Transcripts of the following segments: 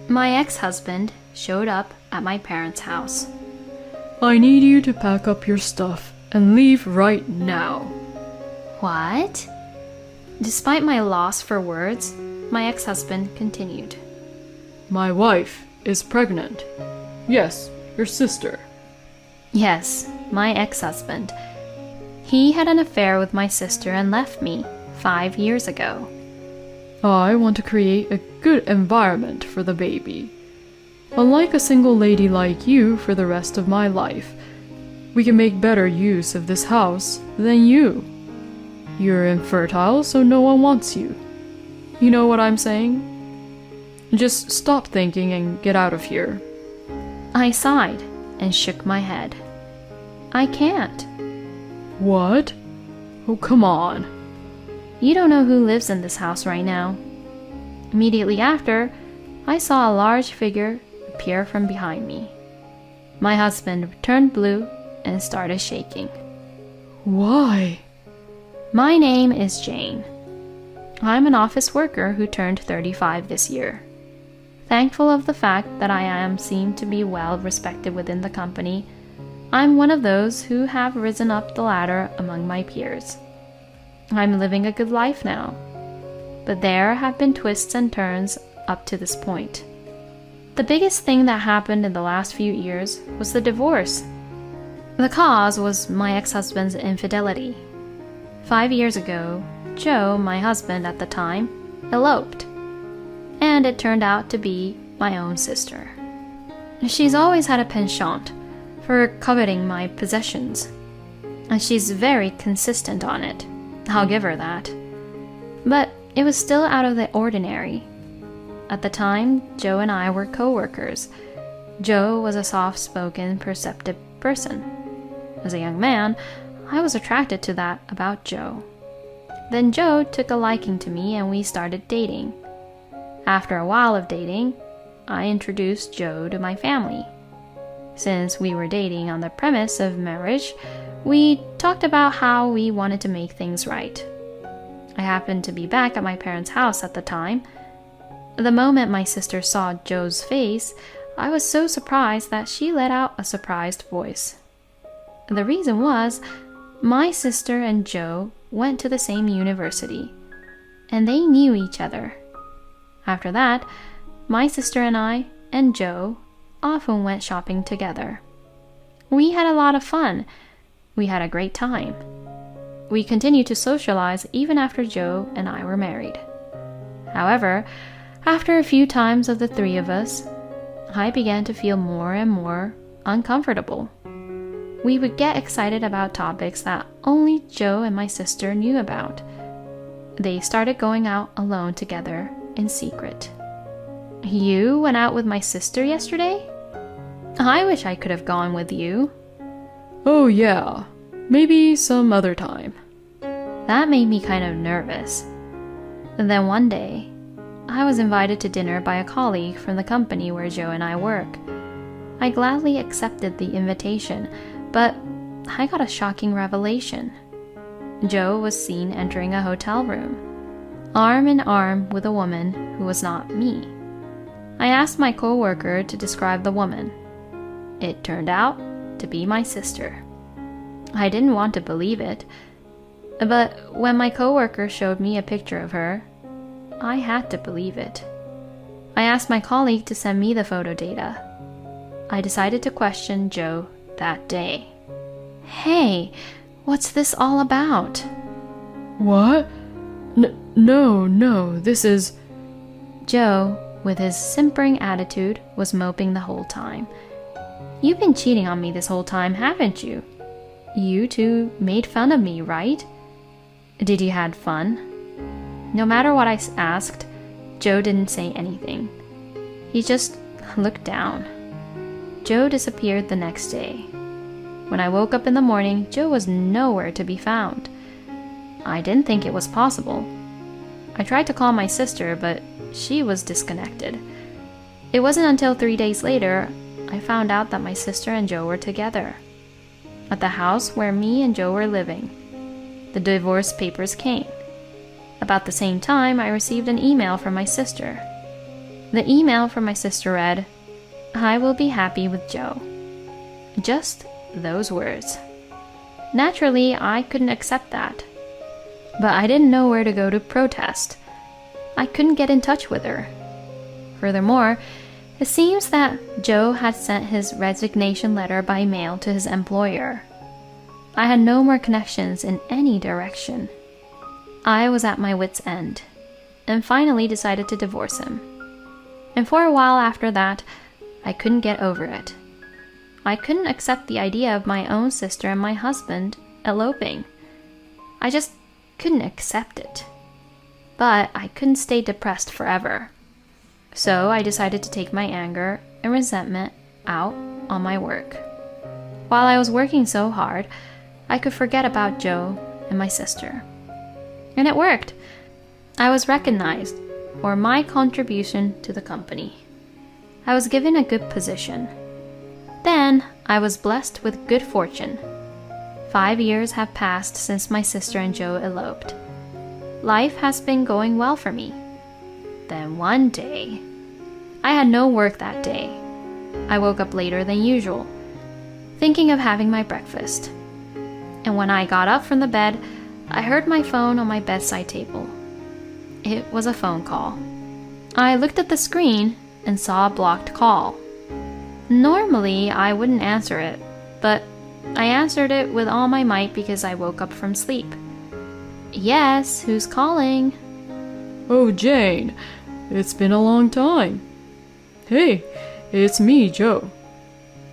My ex-husband showed up at my parents' house. I need you to pack up your stuff and leave right now. What? Despite my loss for words, my ex-husband continued. My wife is pregnant. Yes, your sister. Yes, my ex-husband. He had an affair with my sister and left me 5 years ago. I want to create a good environment for the baby. Unlike a single lady like you for the rest of my life, we can make better use of this house than you. You're infertile, so no one wants you. You know what I'm saying? Just stop thinking and get out of here. I sighed and shook my head. I can't. What? Oh, come on. You don't know who lives in this house right now. Immediately after, I saw a large figure appear from behind me. My husband turned blue and started shaking. Why? My name is Jane. I'm an office worker who turned 35 this year. Thankful of the fact that I seem to be well respected within the company, I'm one of those who have risen up the ladder among my peers. I'm living a good life now, but there have been twists and turns up to this point. The biggest thing that happened in the last few years was the divorce. The cause was my ex-husband's infidelity. 5 years ago, Joe, my husband at the time, eloped, and it turned out to be my own sister. She's always had a penchant for coveting my possessions, and she's very consistent on it. I'll give her that. But it was still out of the ordinary. At the time, Joe and I were co-workers. Joe was a soft-spoken, perceptive person. As a young man, I was attracted to that about Joe. Then Joe took a liking to me and we started dating. After a while of dating, I introduced Joe to my family. Since we were dating on the premise of marriage, we talked about how we wanted to make things right. I happened to be back at my parents' house at the time. The moment my sister saw Joe's face, I was so surprised that she let out a surprised voice. The reason was, my sister and Joe went to the same university, and they knew each other. After that, my sister and I and Joe often went shopping together. We had a lot of fun. We had a great time. We continued to socialize even after Joe and I were married. However, after a few times of the three of us, I began to feel more and more uncomfortable. We would get excited about topics that only Joe and my sister knew about. They started going out alone together in secret. You went out with my sister yesterday? I wish I could have gone with you. Oh yeah, maybe some other time. That made me kind of nervous. And then one day, I was invited to dinner by a colleague from the company where Joe and I work. I gladly accepted the invitation, but I got a shocking revelation. Joe was seen entering a hotel room, arm in arm with a woman who was not me. I asked my co-worker to describe the woman. It turned out to be my sister. I didn't want to believe it, but when my co-worker showed me a picture of her, I had to believe it. I asked my colleague to send me the photo data. I decided to question Joe that day. Hey, what's this all about? What? No, this is... Joe, with his simpering attitude, was moping the whole time. You've been cheating on me this whole time, haven't you? You two made fun of me, right? Did you have fun? No matter what I asked, Joe didn't say anything. He just looked down. Joe disappeared the next day. When I woke up in the morning, Joe was nowhere to be found. I didn't think it was possible. I tried to call my sister, but she was disconnected. It wasn't until 3 days later I found out that my sister and Joe were together. At the house where me and Joe were living, the divorce papers came. About the same time, I received an email from my sister. The email from my sister read, "I will be happy with Joe." Just those words. Naturally, I couldn't accept that. But I didn't know where to go to protest. I couldn't get in touch with her. Furthermore, it seems that Joe had sent his resignation letter by mail to his employer. I had no more connections in any direction. I was at my wit's end, and finally decided to divorce him. And for a while after that, I couldn't get over it. I couldn't accept the idea of my own sister and my husband eloping. I just couldn't accept it. But I couldn't stay depressed forever. So I decided to take my anger and resentment out on my work. While I was working so hard, I could forget about Joe and my sister. And it worked. I was recognized for my contribution to the company. I was given a good position. Then I was blessed with good fortune. 5 years have passed since my sister and Joe eloped. Life has been going well for me. Then one day, I had no work that day. I woke up later than usual, thinking of having my breakfast. And when I got up from the bed, I heard my phone on my bedside table. It was a phone call. I looked at the screen and saw a blocked call. Normally, I wouldn't answer it, but I answered it with all my might because I woke up from sleep. "Yes, who's calling?" Oh, Jane, it's been a long time. Hey, it's me, Joe.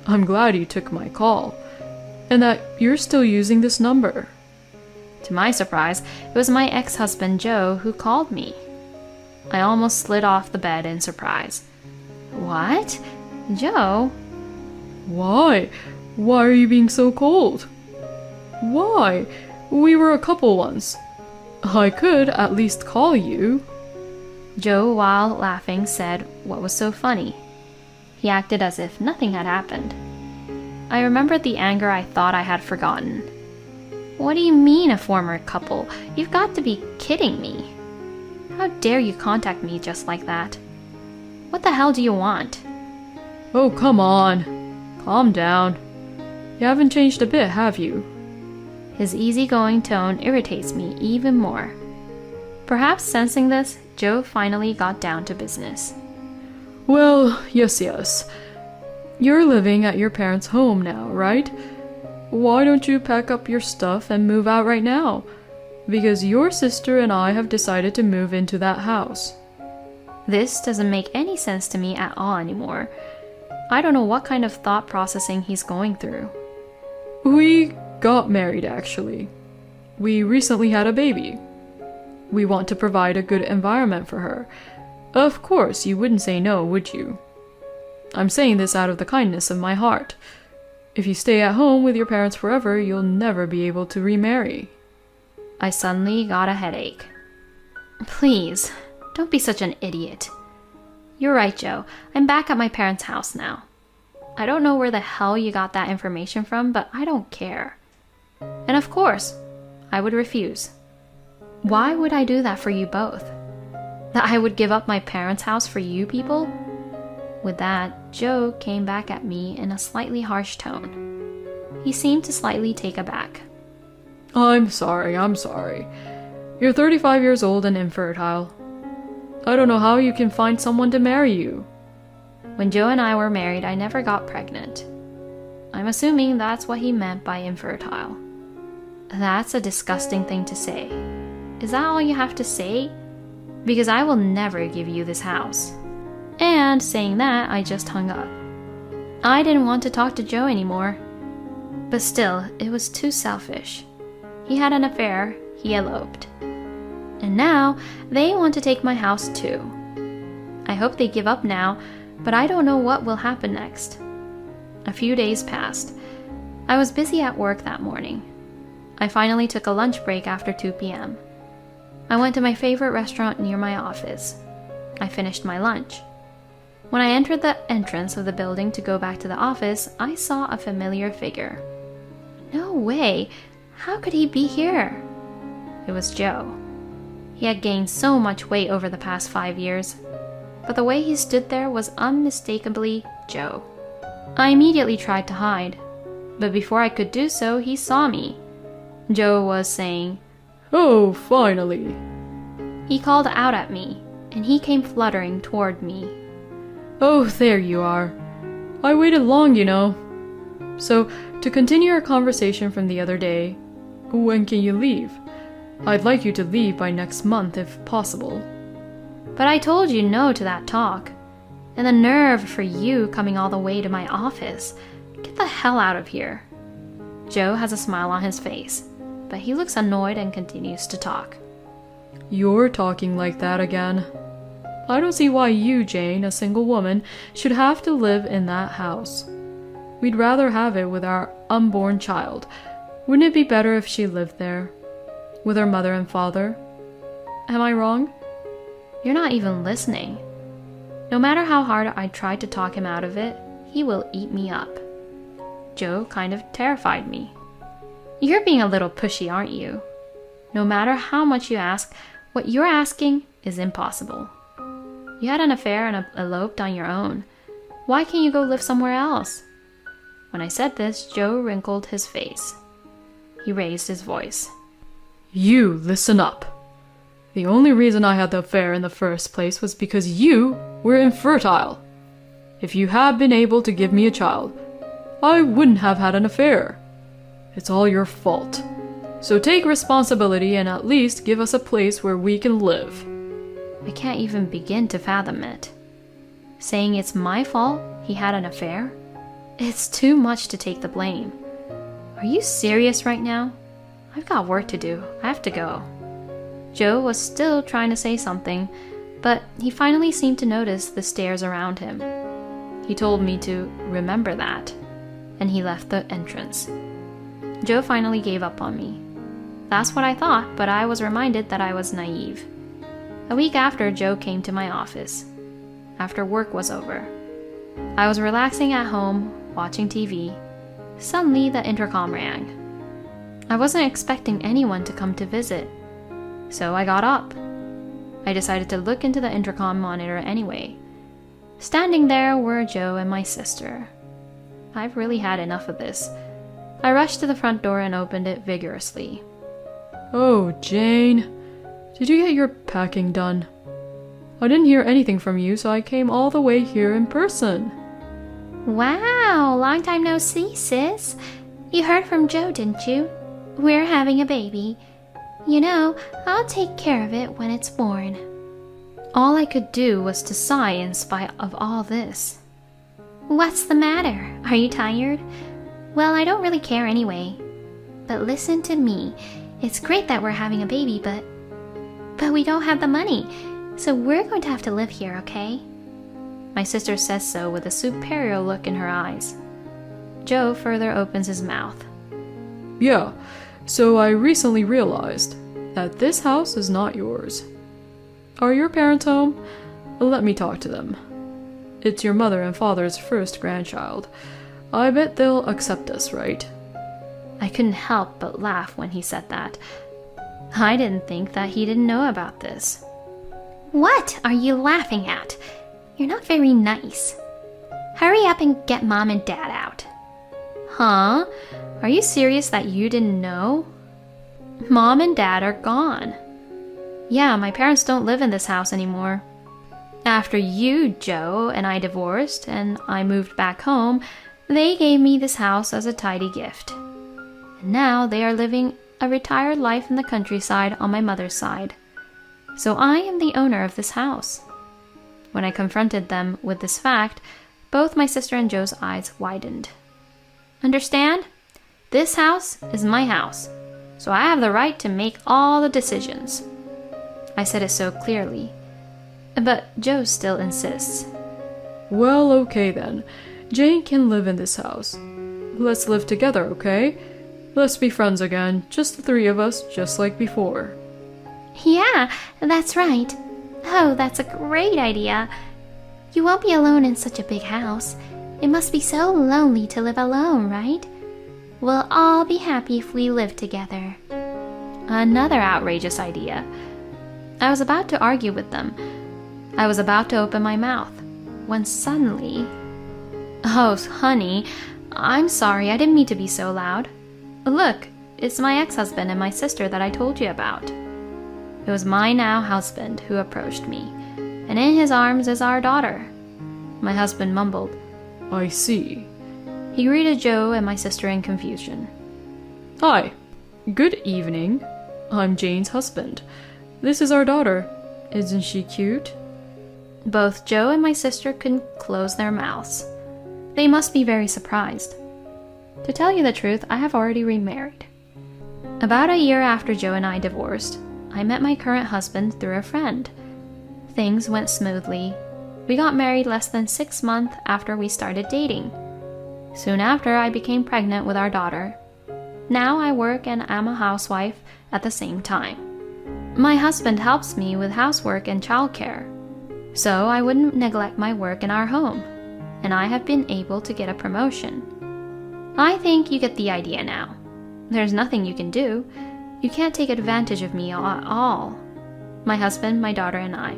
I'm glad you took my call, and that you're still using this number. To my surprise, it was my ex-husband Joe who called me. I almost slid off the bed in surprise. "What? Joe?" Why? Why are you being so cold? Why? We were a couple once. I could at least call you. Joe, while laughing, said what was so funny. He acted as if nothing had happened. I remembered the anger I thought I had forgotten. "What do you mean, a former couple? You've got to be kidding me. How dare you contact me just like that? What the hell do you want?" Oh, come on. Calm down. You haven't changed a bit, have you? His easygoing tone irritates me even more. Perhaps sensing this, Joe finally got down to business. Well, yes. You're living at your parents' home now, right? Why don't you pack up your stuff and move out right now? Because your sister and I have decided to move into that house. This doesn't make any sense to me at all anymore. I don't know what kind of thought processing he's going through. We got married, actually. We recently had a baby. We want to provide a good environment for her. Of course, you wouldn't say no, would you? I'm saying this out of the kindness of my heart. If you stay at home with your parents forever, you'll never be able to remarry. I suddenly got a headache. Please, don't be such an idiot. You're right, Joe. I'm back at my parents' house now. I don't know where the hell you got that information from, but I don't care. And of course, I would refuse. Why would I do that for you both? That I would give up my parents' house for you people? With that, Joe came back at me in a slightly harsh tone. He seemed to slightly take aback. I'm sorry. You're 35 years old and infertile. I don't know how you can find someone to marry you. When Joe and I were married, I never got pregnant. I'm assuming that's what he meant by infertile. That's a disgusting thing to say. Is that all you have to say? Because I will never give you this house. And saying that, I just hung up. I didn't want to talk to Joe anymore. But still, it was too selfish. He had an affair, he eloped. And now, they want to take my house too. I hope they give up now, but I don't know what will happen next. A few days passed. I was busy at work that morning. I finally took a lunch break after 2 p.m. I went to my favorite restaurant near my office. I finished my lunch. When I entered the entrance of the building to go back to the office, I saw a familiar figure. No way! How could he be here? It was Joe. He had gained so much weight over the past 5 years, but the way he stood there was unmistakably Joe. I immediately tried to hide, but before I could do so, he saw me. Joe was saying, "Oh, finally." He called out at me, and he came fluttering toward me. "Oh, there you are. I waited long, you know. So, to continue our conversation from the other day, when can you leave? I'd like you to leave by next month if possible." But I told you no to that talk. And the nerve for you coming all the way to my office. Get the hell out of here. Joe has a smile on his face, but he looks annoyed and continues to talk. "You're talking like that again. I don't see why you, Jane, a single woman, should have to live in that house. We'd rather have it with our unborn child. Wouldn't it be better if she lived there? With her mother and father? Am I wrong?" You're not even listening. No matter how hard I try to talk him out of it, he will eat me up. Joe kind of terrified me. You're being a little pushy, aren't you? No matter how much you ask, what you're asking is impossible. You had an affair and eloped on your own. Why can't you go live somewhere else? When I said this, Joe wrinkled his face. He raised his voice. "You listen up. The only reason I had the affair in the first place was because you were infertile. If you had been able to give me a child, I wouldn't have had an affair. It's all your fault. So take responsibility and at least give us a place where we can live." I can't even begin to fathom it. Saying it's my fault he had an affair? It's too much to take the blame. Are you serious right now? I've got work to do. I have to go. Joe was still trying to say something, but he finally seemed to notice the stares around him. He told me to remember that, and he left the entrance. Joe finally gave up on me. That's what I thought, but I was reminded that I was naive. A week after, Joe came to my office. After work was over. I was relaxing at home, watching TV. Suddenly, the intercom rang. I wasn't expecting anyone to come to visit, so I got up. I decided to look into the intercom monitor anyway. Standing there were Joe and my sister. I've really had enough of this. I rushed to the front door and opened it vigorously. "Oh, Jane, did you get your packing done? I didn't hear anything from you, so I came all the way here in person." Wow, long time no see, sis. You heard from Joe, didn't you? We're having a baby. You know, I'll take care of it when it's born. All I could do was to sigh in spite of all this. What's the matter? Are you tired? Well, I don't really care anyway. But listen to me. It's great that we're having a baby, but we don't have the money. So we're going to have to live here, okay? My sister says so with a superior look in her eyes. Joe further opens his mouth. "Yeah, so I recently realized that this house is not yours. Are your parents home? Let me talk to them. It's your mother and father's first grandchild. I bet they'll accept us, right?" I couldn't help but laugh when he said that. I didn't think that he didn't know about this. What are you laughing at? You're not very nice. Hurry up and get Mom and Dad out. Huh? Are you serious that you didn't know? Mom and Dad are gone. Yeah, my parents don't live in this house anymore. After you, Joe, and I divorced and I moved back home, they gave me this house as a tidy gift. And now they are living a retired life in the countryside on my mother's side. So I am the owner of this house. When I confronted them with this fact, both my sister and Joe's eyes widened. Understand? This house is my house, so I have the right to make all the decisions. I said it so clearly, but Joe still insists. "Well, okay then. Jane can live in this house. Let's live together, okay? Let's be friends again, just the three of us, just like before." Yeah, that's right. Oh, that's a great idea. You won't be alone in such a big house. It must be so lonely to live alone, right? We'll all be happy if we live together. Another outrageous idea. I was about to argue with them, I was about to open my mouth when suddenly... Oh, honey, I'm sorry, I didn't mean to be so loud. Look, it's my ex-husband and my sister that I told you about. It was my now husband who approached me, and in his arms is our daughter. My husband mumbled. I see. He greeted Joe and my sister in confusion. Hi. Good evening. I'm Jane's husband. This is our daughter. Isn't she cute? Both Joe and my sister couldn't close their mouths. They must be very surprised. To tell you the truth, I have already remarried. About a year after Joe and I divorced, I met my current husband through a friend. Things went smoothly. We got married less than 6 months after we started dating. Soon after, I became pregnant with our daughter. Now I work and am a housewife at the same time. My husband helps me with housework and childcare, so I wouldn't neglect my work in our home, and I have been able to get a promotion. I think you get the idea now. There's nothing you can do. You can't take advantage of me at all. My husband, my daughter, and I,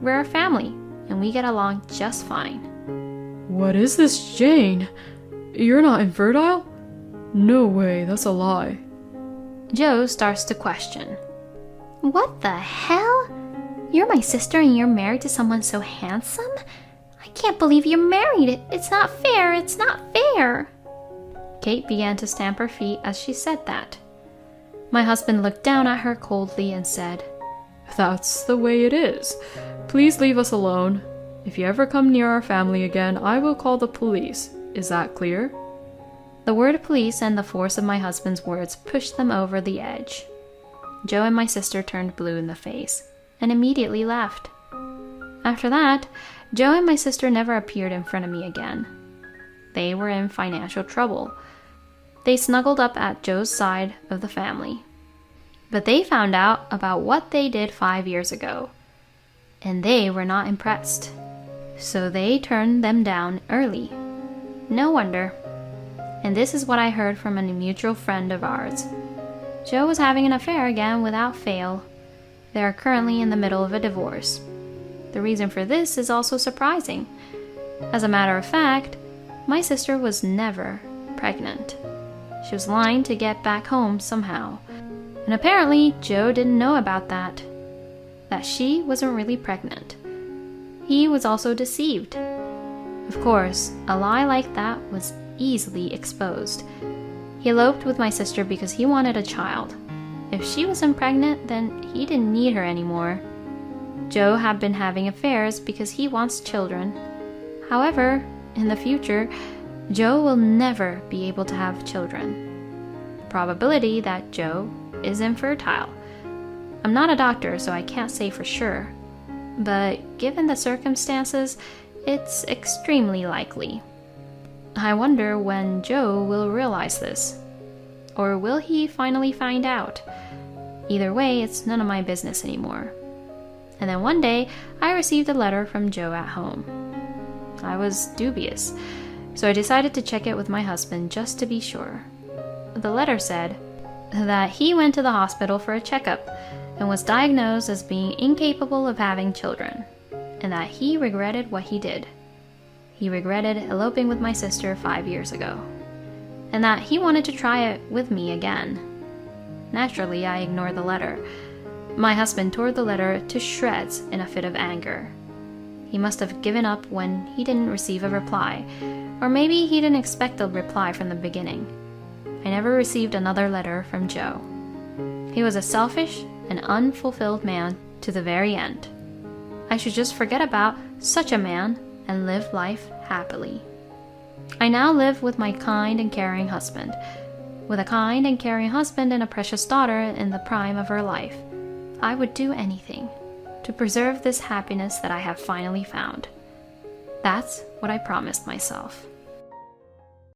we're a family, and we get along just fine. What is this, Jane? You're not infertile? No way, that's a lie. Joe starts to question. What the hell? You're my sister and you're married to someone so handsome? I can't believe you're married. It's not fair. It's not fair. Kate began to stamp her feet as she said that. My husband looked down at her coldly and said, That's the way it is. Please leave us alone. If you ever come near our family again, I will call the police. Is that clear? The word police and the force of my husband's words pushed them over the edge. Joe and my sister turned blue in the face and immediately left. After that, Joe and my sister never appeared in front of me again. They were in financial trouble. They snuggled up at Joe's side of the family. But they found out about what they did 5 years ago, and they were not impressed. So they turned them down early. No wonder. And this is what I heard from a mutual friend of ours. Joe was having an affair again without fail. They are currently in the middle of a divorce. The reason for this is also surprising. As a matter of fact, my sister was never pregnant. She was lying to get back home somehow. And apparently, Joe didn't know about that she wasn't really pregnant. He was also deceived. Of course, a lie like that was easily exposed. He eloped with my sister because he wanted a child. If she wasn't pregnant, then he didn't need her anymore. Joe had been having affairs because he wants children. However, in the future, Joe will never be able to have children. The probability that Joe is infertile. I'm not a doctor, so I can't say for sure. But given the circumstances, it's extremely likely. I wonder when Joe will realize this. Or will he finally find out? Either way, it's none of my business anymore. And then one day, I received a letter from Joe at home. I was dubious, so I decided to check it with my husband just to be sure. The letter said that he went to the hospital for a checkup and was diagnosed as being incapable of having children, and that he regretted what he did. He regretted eloping with my sister 5 years ago, and that he wanted to try it with me again. Naturally, I ignored the letter. My husband tore the letter to shreds in a fit of anger. He must have given up when he didn't receive a reply, or maybe he didn't expect a reply from the beginning. I never received another letter from Joe. He was a selfish and unfulfilled man to the very end. I should just forget about such a man and live life happily. I now live with my kind and caring husband. With a kind and caring husband and a precious daughter in the prime of her life, I would do anything to preserve this happiness that I have finally found. That's what I promised myself.